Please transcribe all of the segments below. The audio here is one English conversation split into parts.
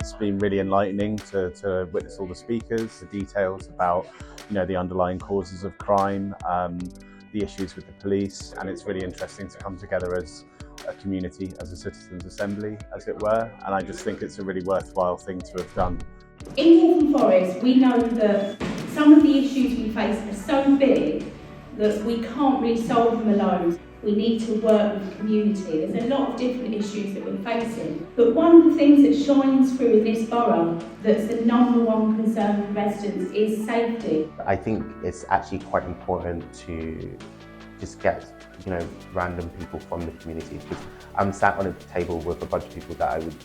It's been really enlightening to witness all the speakers, the details about the underlying causes of crime, the issues with the police, and it's really interesting to come together as a community, as a citizens' assembly, as it were, and I just think it's a really worthwhile thing to have done. In Waltham Forest, we know that some of the issues we face are so big that we can't really solve them alone. We need to work with the community. There's a lot of different issues that we're facing, but one of the things that shines through in this borough that's the number one concern for residents is safety. I think it's actually quite important to just get random people from the community, because I'm sat on a table with a bunch of people that I would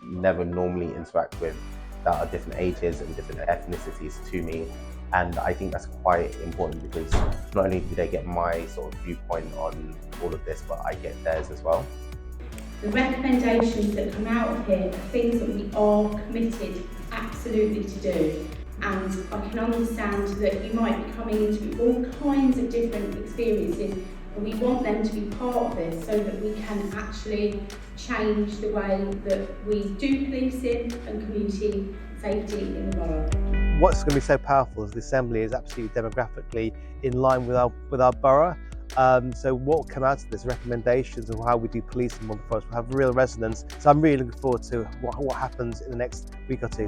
never normally interact with, that are different ages and different ethnicities to me. And I think that's quite important, because not only do they get my sort of viewpoint on all of this, but I get theirs as well. The recommendations that come out of here are things that we are committed absolutely to do. And I can understand that you might be coming into all kinds of different experiences, and we want them to be part of this so that we can actually change the way that we do policing and community safety in the borough. What's going to be so powerful is the Assembly is absolutely demographically in line with our borough. So what will come out of this, recommendations of how we do policing in Waltham Forest, will have real resonance. So I'm really looking forward to what happens in the next week or two.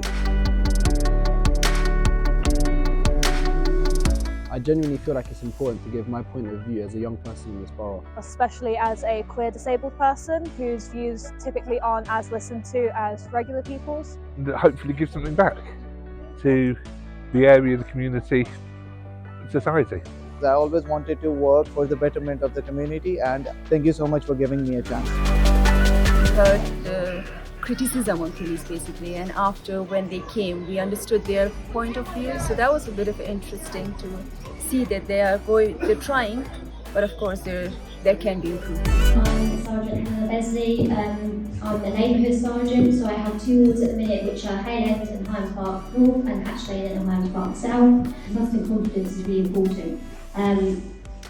I genuinely feel like it's important to give my point of view as a young person in this borough. Especially as a queer disabled person whose views typically aren't as listened to as regular people's. And hopefully give something back to the area, the community, society. I always wanted to work for the betterment of the community, and thank you so much for giving me a chance. Heard criticism on police basically, and after when they came we understood their point of view, so that was a bit of interesting to see that they're trying, but of course there can be improvement. I'm Sergeant Hannah Besley. I'm the neighbourhood sergeant, so I have two wards at the minute, which are Hayland and Hymes Park North and Hatch Lane and Hymes Park South. Trust and confidence is really important.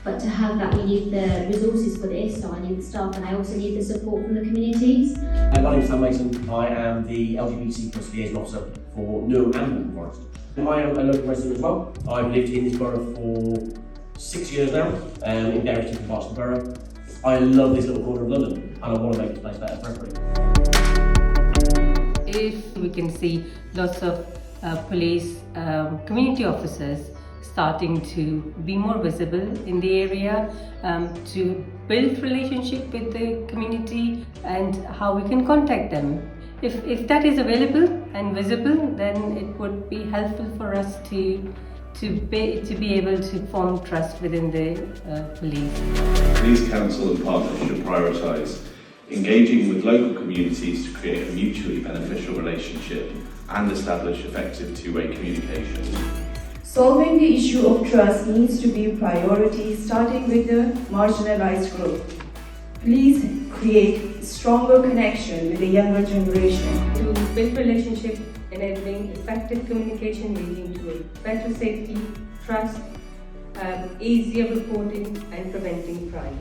But to have that, we need the resources for this, so I need the staff and I also need the support from the communities. My name is Sam Mason. I am the LGBT+ liaison officer for Newham and Waltham Forest. I am a local resident as well. I've lived in this borough for 6 years now, in various different parts of the borough. I love this little corner of London and I want to make this place better for everybody. If we can see lots of police community officers starting to be more visible in the area, to build relationship with the community and how we can contact them. If that is available and visible, then it would be helpful for us to be able to form trust within the police. Police Council and partners should prioritise engaging with local communities to create a mutually beneficial relationship and establish effective two-way communication. Solving the issue of trust needs to be a priority, starting with the marginalized group. Please create stronger connection with the younger generation. To build relationship, enabling effective communication leading to a better safety, trust, easier reporting and preventing crime.